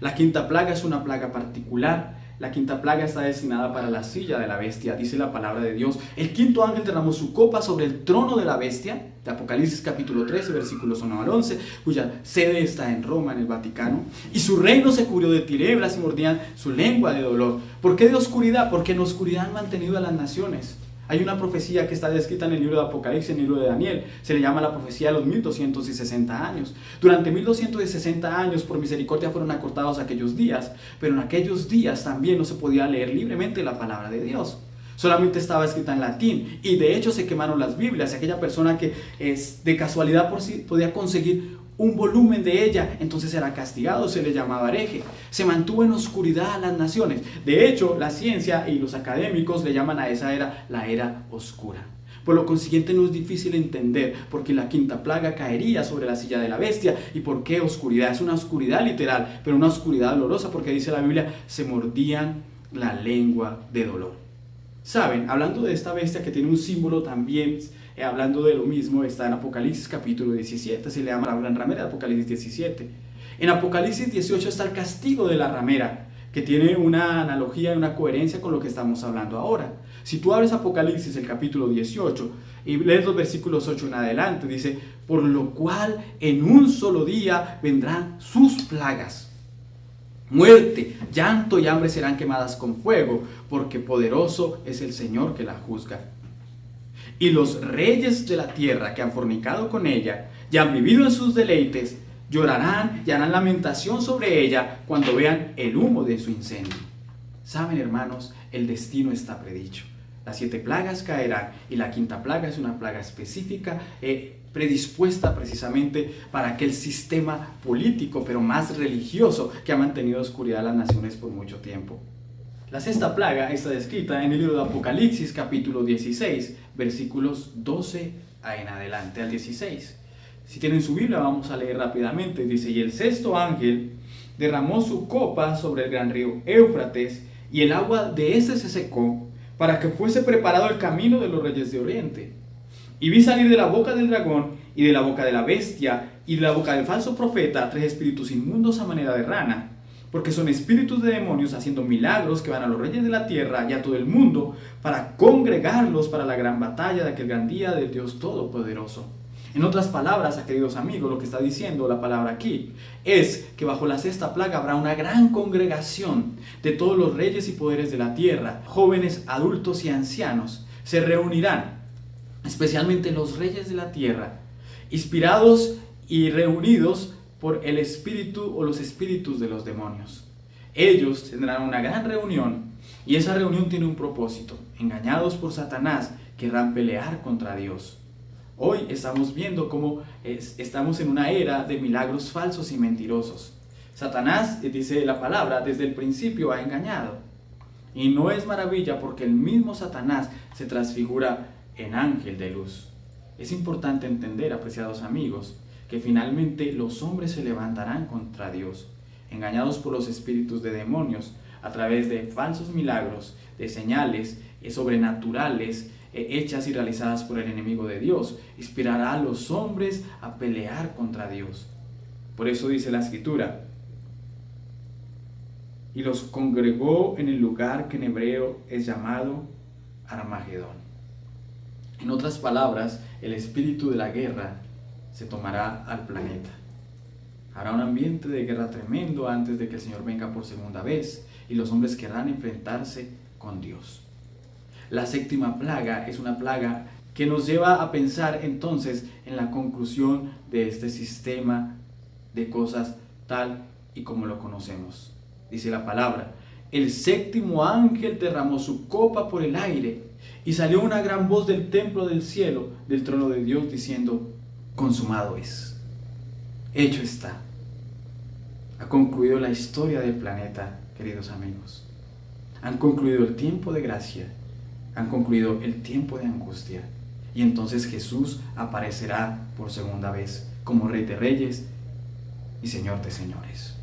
La quinta plaga es una plaga particular. La quinta plaga está destinada para la silla de la bestia, dice la palabra de Dios. El quinto ángel derramó su copa sobre el trono de la bestia, de Apocalipsis capítulo 13, versículos 1 al 11, cuya sede está en Roma, en el Vaticano. Y su reino se cubrió de tinieblas y mordían su lengua de dolor. ¿Por qué de oscuridad? Porque en oscuridad han mantenido a las naciones. Hay una profecía que está descrita en el libro de Apocalipsis, en el libro de Daniel. Se le llama la profecía de los 1260 años. Durante 1260 años, por misericordia, fueron acortados aquellos días. Pero en aquellos días también no se podía leer libremente la palabra de Dios. Solamente estaba escrita en latín. Y de hecho se quemaron las Biblias. Y aquella persona que de casualidad por sí podía conseguir un volumen de ella, entonces era castigado, se le llamaba hereje. Se mantuvo en oscuridad a las naciones. De hecho, la ciencia y los académicos le llaman a esa era la era oscura. Por lo consiguiente, no es difícil entender por qué la quinta plaga caería sobre la silla de la bestia y por qué oscuridad. Es una oscuridad literal, pero una oscuridad dolorosa, porque dice la Biblia, se mordían la lengua de dolor. Saben, hablando de esta bestia que tiene un símbolo también, hablando de lo mismo, está en Apocalipsis capítulo 17, se le llama la gran ramera de Apocalipsis 17. En Apocalipsis 18 está el castigo de la ramera, que tiene una analogía y una coherencia con lo que estamos hablando ahora. Si tú abres Apocalipsis el capítulo 18 y lees los versículos 8 en adelante, dice, por lo cual en un solo día vendrán sus plagas. Muerte, llanto y hambre serán quemadas con fuego, porque poderoso es el Señor que la juzga. Y los reyes de la tierra que han fornicado con ella y han vivido en sus deleites, llorarán y harán lamentación sobre ella cuando vean el humo de su incendio. Saben, hermanos, el destino está predicho. Las 7 plagas caerán y la 5ª plaga es una plaga específica, predispuesta precisamente para aquel sistema político, pero más religioso, que ha mantenido en oscuridad a las naciones por mucho tiempo. La 6ª plaga está descrita en el libro de Apocalipsis, capítulo 16, versículos 12 en adelante al 16. Si tienen su Biblia, vamos a leer rápidamente. Dice: y el 6º ángel derramó su copa sobre el gran río Éufrates, y el agua de este se secó, para que fuese preparado el camino de los reyes de Oriente. Y vi salir de la boca del dragón, y de la boca de la bestia, y de la boca del falso profeta, 3 espíritus inmundos a manera de rana, porque son espíritus de demonios haciendo milagros que van a los reyes de la tierra y a todo el mundo, para congregarlos para la gran batalla de aquel gran día del Dios Todopoderoso. En otras palabras, queridos amigos, lo que está diciendo la palabra aquí es que bajo la 6ª plaga habrá una gran congregación de todos los reyes y poderes de la tierra. Jóvenes, adultos y ancianos se reunirán, especialmente los reyes de la tierra, inspirados y reunidos por el espíritu o los espíritus de los demonios. Ellos tendrán una gran reunión, y esa reunión tiene un propósito. Engañados por Satanás, querrán pelear contra Dios. Hoy estamos viendo cómo estamos en una era de milagros falsos y mentirosos. Satanás, dice la palabra, desde el principio ha engañado. Y no es maravilla, porque el mismo Satanás se transfigura en ángel de luz. Es importante entender, apreciados amigos, que finalmente los hombres se levantarán contra Dios, engañados por los espíritus de demonios, a través de falsos milagros, de señales sobrenaturales, hechas y realizadas por el enemigo de Dios. Inspirará a los hombres a pelear contra Dios. Por eso dice la Escritura: y los congregó en el lugar que en hebreo es llamado Armagedón. En otras palabras, el espíritu de la guerra se tomará al planeta. Habrá un ambiente de guerra tremendo antes de que el Señor venga por segunda vez, y los hombres querrán enfrentarse con Dios. La 7ª plaga es una plaga que nos lleva a pensar entonces en la conclusión de este sistema de cosas tal y como lo conocemos. Dice la palabra: el 7º ángel derramó su copa por el aire, y salió una gran voz del templo del cielo, del trono de Dios, diciendo: consumado es, hecho está. Ha concluido la historia del planeta, queridos amigos. Han concluido el tiempo de gracia, han concluido el tiempo de angustia, y entonces Jesús aparecerá por segunda vez como Rey de Reyes y Señor de Señores.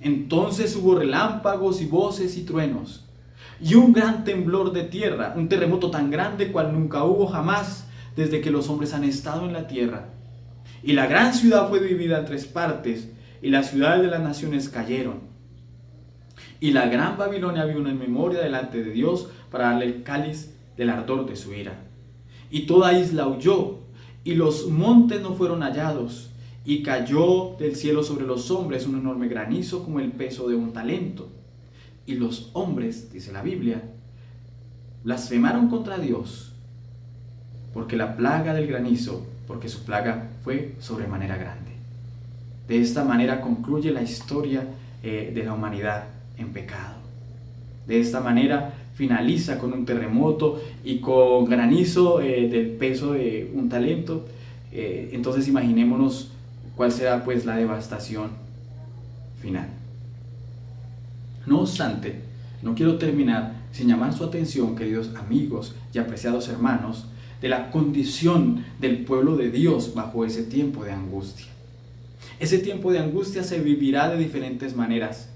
Entonces hubo relámpagos y voces y truenos, y un gran temblor de tierra, un terremoto tan grande cual nunca hubo jamás desde que los hombres han estado en la tierra. Y la gran ciudad fue dividida en 3 partes, y las ciudades de las naciones cayeron. Y la gran Babilonia vino en memoria delante de Dios para darle el cáliz del ardor de su ira. Y toda isla huyó, y los montes no fueron hallados, y cayó del cielo sobre los hombres un enorme granizo como el peso de un talento. Y los hombres, dice la Biblia, blasfemaron contra Dios, porque la plaga del granizo, porque su plaga fue sobremanera grande. De esta manera concluye la historia de la humanidad en pecado. De esta manera finaliza con un terremoto y con granizo del peso de un talento. Entonces imaginémonos cuál será pues la devastación final. No obstante, no quiero terminar sin llamar su atención, queridos amigos y apreciados hermanos, de la condición del pueblo de Dios bajo ese tiempo de angustia. Ese tiempo de angustia se vivirá de diferentes maneras.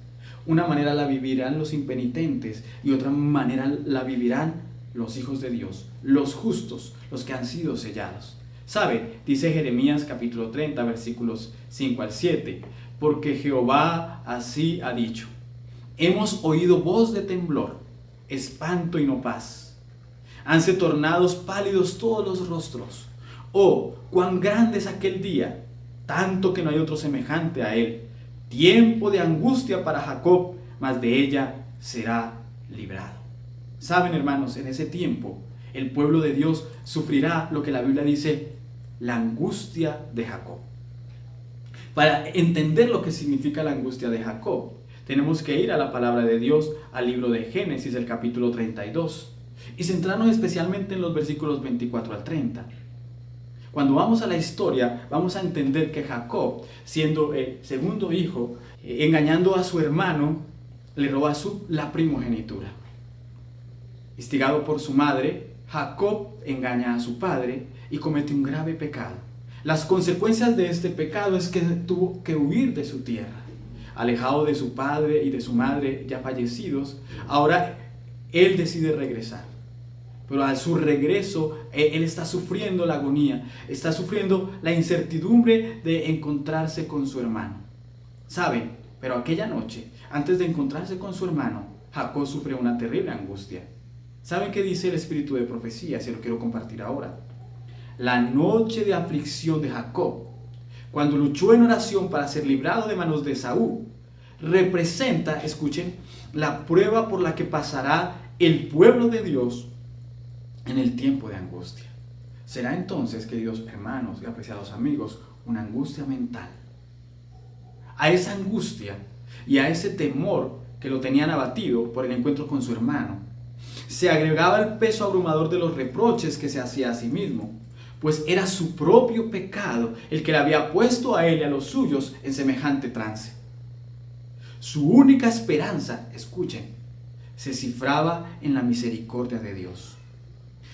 Una manera la vivirán los impenitentes y otra manera la vivirán los hijos de Dios, los justos, los que han sido sellados. ¿Sabe? Dice Jeremías capítulo 30, versículos 5 al 7, porque Jehová así ha dicho: hemos oído voz de temblor, espanto y no paz. Hanse tornados pálidos todos los rostros. Oh, cuán grande es aquel día, tanto que no hay otro semejante a él. Tiempo de angustia para Jacob, mas de ella será librado. Saben, hermanos, en ese tiempo el pueblo de Dios sufrirá lo que la Biblia dice, la angustia de Jacob. Para entender lo que significa la angustia de Jacob, tenemos que ir a la palabra de Dios, al libro de Génesis, el capítulo 32. y centrarnos especialmente en los versículos 24 al 30. Cuando vamos a la historia, vamos a entender que Jacob, siendo el segundo hijo, engañando a su hermano, le roba la primogenitura. Instigado por su madre, Jacob engaña a su padre y comete un grave pecado. Las consecuencias de este pecado es que tuvo que huir de su tierra. Alejado de su padre y de su madre ya fallecidos, ahora él decide regresar. Pero a su regreso, él está sufriendo la agonía, está sufriendo la incertidumbre de encontrarse con su hermano. ¿Saben? Pero aquella noche, antes de encontrarse con su hermano, Jacob sufre una terrible angustia. ¿Saben qué dice el espíritu de profecía? Se lo quiero compartir ahora. La noche de aflicción de Jacob, cuando luchó en oración para ser librado de manos de Esaú, representa, escuchen, la prueba por la que pasará el pueblo de Dios en el tiempo de angustia. Será entonces, queridos hermanos y apreciados amigos, una angustia mental. A esa angustia y a ese temor que lo tenían abatido por el encuentro con su hermano, se agregaba el peso abrumador de los reproches que se hacía a sí mismo, pues era su propio pecado el que le había puesto a él y a los suyos en semejante trance. Su única esperanza, escuchen, se cifraba en la misericordia de Dios.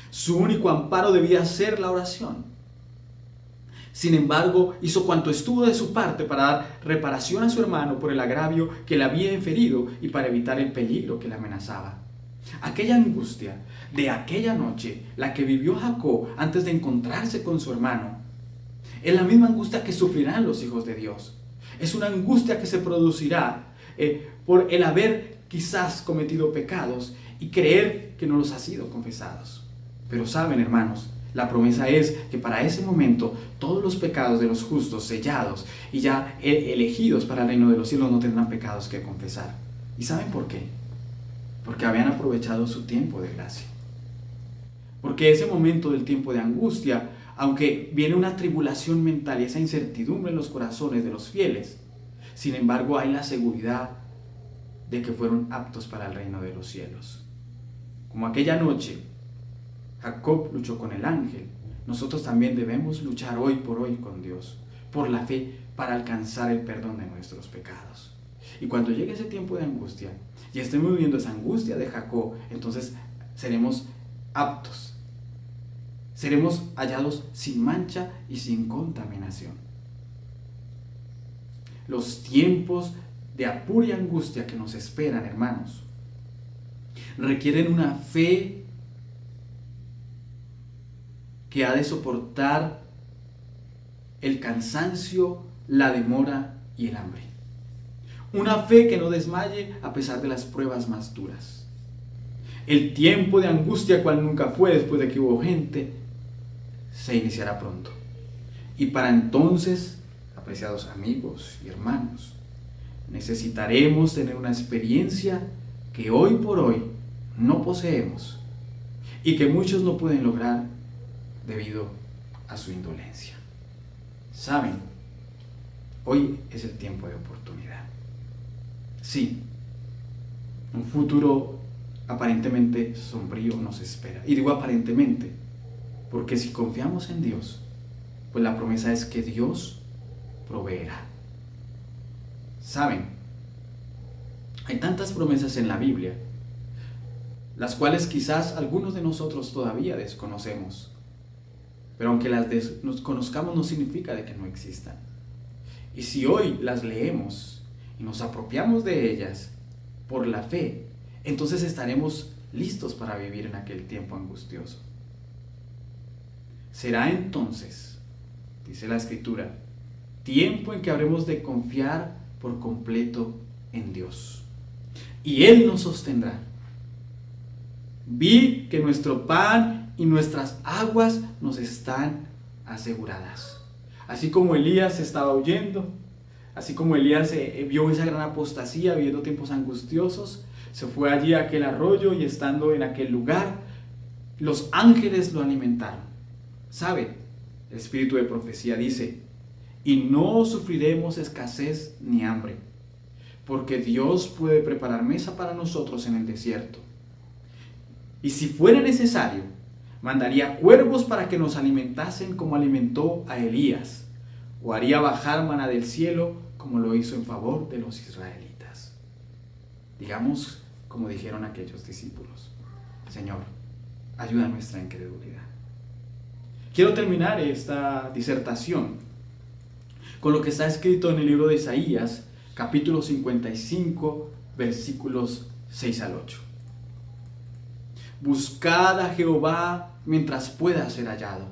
Su único amparo debía ser la oración. Sin embargo, hizo cuanto estuvo de su parte para dar reparación a su hermano por el agravio que le había inferido y para evitar el peligro que le amenazaba. Aquella angustia de aquella noche, la que vivió Jacob antes de encontrarse con su hermano, es la misma angustia que sufrirán los hijos de Dios. Es una angustia que se producirá por el haber quizás cometido pecados y creer que no los ha sido confesados. Pero saben, hermanos, la promesa es que para ese momento todos los pecados de los justos sellados y ya elegidos para el reino de los cielos no tendrán pecados que confesar. ¿Y saben por qué? Porque habían aprovechado su tiempo de gracia. Porque ese momento del tiempo de angustia, aunque viene una tribulación mental y esa incertidumbre en los corazones de los fieles, sin embargo hay la seguridad de que fueron aptos para el reino de los cielos. Como aquella noche Jacob luchó con el ángel, nosotros también debemos luchar hoy por hoy con Dios, por la fe, para alcanzar el perdón de nuestros pecados. Y cuando llegue ese tiempo de angustia, y estemos viviendo esa angustia de Jacob, entonces seremos aptos, seremos hallados sin mancha y sin contaminación. Los tiempos de apuro y angustia que nos esperan, hermanos, requieren una fe que ha de soportar el cansancio, la demora y el hambre. Una fe que no desmaye a pesar de las pruebas más duras. El tiempo de angustia, cual nunca fue después de que hubo gente, se iniciará pronto. Y para entonces, apreciados amigos y hermanos, necesitaremos tener una experiencia que hoy por hoy no poseemos y que muchos no pueden lograr debido a su indolencia. ¿Saben? Hoy es el tiempo de oportunidad. Sí, un futuro aparentemente sombrío nos espera. Y digo aparentemente, porque si confiamos en Dios, pues la promesa es que Dios proveerá. ¿Saben? Hay tantas promesas en la Biblia, las cuales quizás algunos de nosotros todavía desconocemos. Pero aunque las conozcamos no significa de que no existan. Y si hoy las leemos y nos apropiamos de ellas por la fe, entonces estaremos listos para vivir en aquel tiempo angustioso. Será entonces, dice la Escritura, tiempo en que habremos de confiar por completo en Dios. Y Él nos sostendrá. Vi que nuestro pan y nuestras aguas nos están aseguradas. Así como Elías estaba huyendo, así como Elías vio esa gran apostasía, viviendo tiempos angustiosos, se fue allí a aquel arroyo y estando en aquel lugar, los ángeles lo alimentaron. ¿Sabe? El espíritu de profecía dice, y no sufriremos escasez ni hambre, porque Dios puede preparar mesa para nosotros en el desierto. Y si fuera necesario, mandaría cuervos para que nos alimentasen como alimentó a Elías, o haría bajar maná del cielo como lo hizo en favor de los israelitas. Digamos como dijeron aquellos discípulos: Señor, ayuda a nuestra incredulidad. Quiero terminar esta disertación con lo que está escrito en el libro de Isaías, capítulo 55, versículos 6 al 8. Buscad a Jehová mientras pueda ser hallado.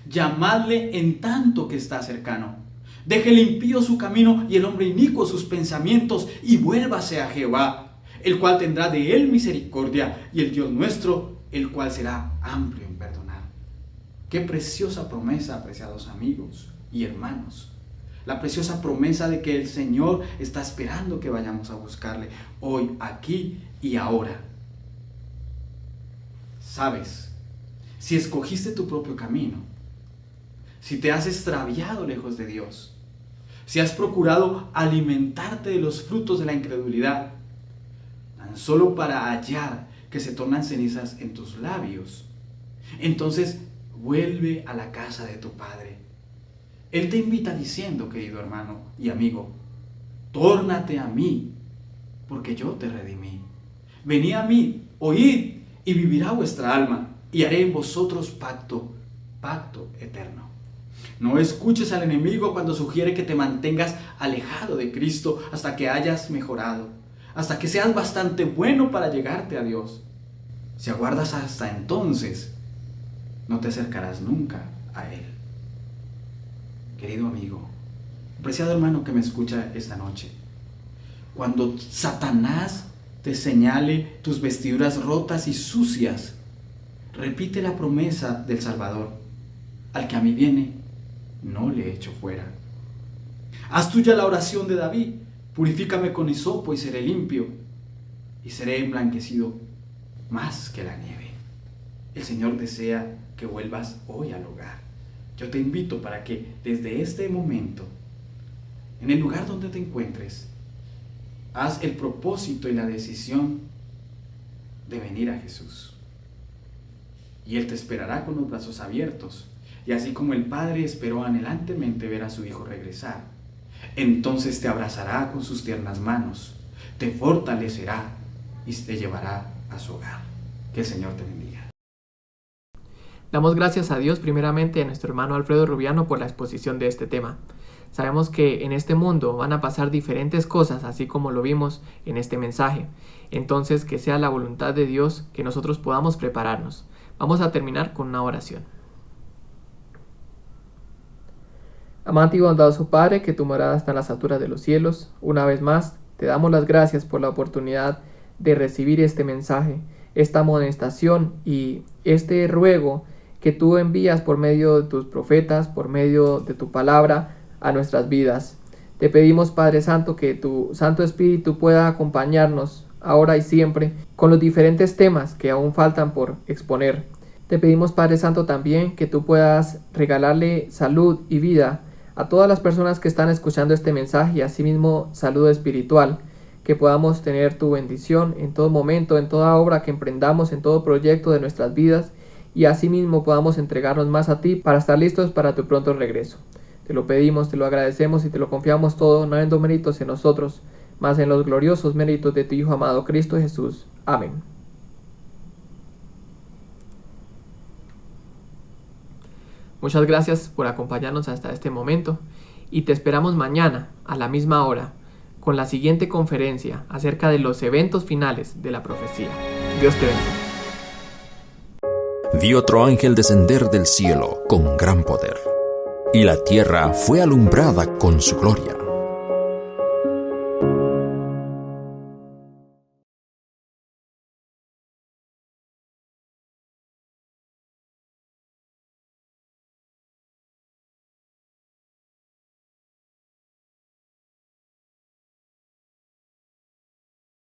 Llamadle en tanto que está cercano. Deje el impío su camino y el hombre inicuo sus pensamientos, y vuélvase a Jehová, el cual tendrá de él misericordia, y el Dios nuestro, el cual será amplio en perdonar. Qué preciosa promesa, apreciados amigos y hermanos. La preciosa promesa de que el Señor está esperando que vayamos a buscarle hoy, aquí y ahora. ¿Sabes? Si escogiste tu propio camino, si te has extraviado lejos de Dios, si has procurado alimentarte de los frutos de la incredulidad, tan solo para hallar que se tornan cenizas en tus labios, entonces vuelve a la casa de tu Padre. Él te invita diciendo, querido hermano y amigo: tórnate a mí, porque yo te redimí. Venid a mí, oíd, y vivirá vuestra alma, y haré en vosotros pacto eterno. No escuches al enemigo cuando sugiere que te mantengas alejado de Cristo hasta que hayas mejorado, hasta que seas bastante bueno para llegarte a Dios. Si aguardas hasta entonces, no te acercarás nunca a Él. Querido amigo, apreciado hermano que me escucha esta noche, cuando Satanás te señale tus vestiduras rotas y sucias, repite la promesa del Salvador: al que a mí viene, no le echo fuera. Haz tuya la oración de David: purifícame con hisopo y seré limpio, y seré emblanquecido más que la nieve. El Señor desea que vuelvas hoy al hogar. Yo te invito para que desde este momento, en el lugar donde te encuentres, haz el propósito y la decisión de venir a Jesús. Y Él te esperará con los brazos abiertos. Y así como el Padre esperó anhelantemente ver a su Hijo regresar, entonces te abrazará con sus tiernas manos, te fortalecerá y te llevará a su hogar. Que el Señor te bendiga. Damos gracias a Dios primeramente a nuestro hermano Alfredo Rubiano por la exposición de este tema. Sabemos que en este mundo van a pasar diferentes cosas, así como lo vimos en este mensaje. Entonces, que sea la voluntad de Dios que nosotros podamos prepararnos. Vamos a terminar con una oración. Amante y bondadoso Padre, que tu morada está en las alturas de los cielos, una vez más te damos las gracias por la oportunidad de recibir este mensaje, esta amonestación y este ruego que tú envías por medio de tus profetas, por medio de tu palabra a nuestras vidas. Te pedimos, Padre Santo, que tu Santo Espíritu pueda acompañarnos ahora y siempre con los diferentes temas que aún faltan por exponer. Te pedimos, Padre Santo, también que tú puedas regalarle salud y vida a todas las personas que están escuchando este mensaje y asimismo salud espiritual, que podamos tener tu bendición en todo momento, en toda obra que emprendamos, en todo proyecto de nuestras vidas, y asimismo podamos entregarnos más a ti para estar listos para tu pronto regreso. Te lo pedimos, te lo agradecemos y te lo confiamos todo, no habiendo méritos en nosotros, mas en los gloriosos méritos de tu Hijo amado Cristo Jesús. Amén. Muchas gracias por acompañarnos hasta este momento y te esperamos mañana a la misma hora con la siguiente conferencia acerca de los eventos finales de la profecía. Dios te bendiga. Vi otro ángel descender del cielo con gran poder, y la tierra fue alumbrada con su gloria.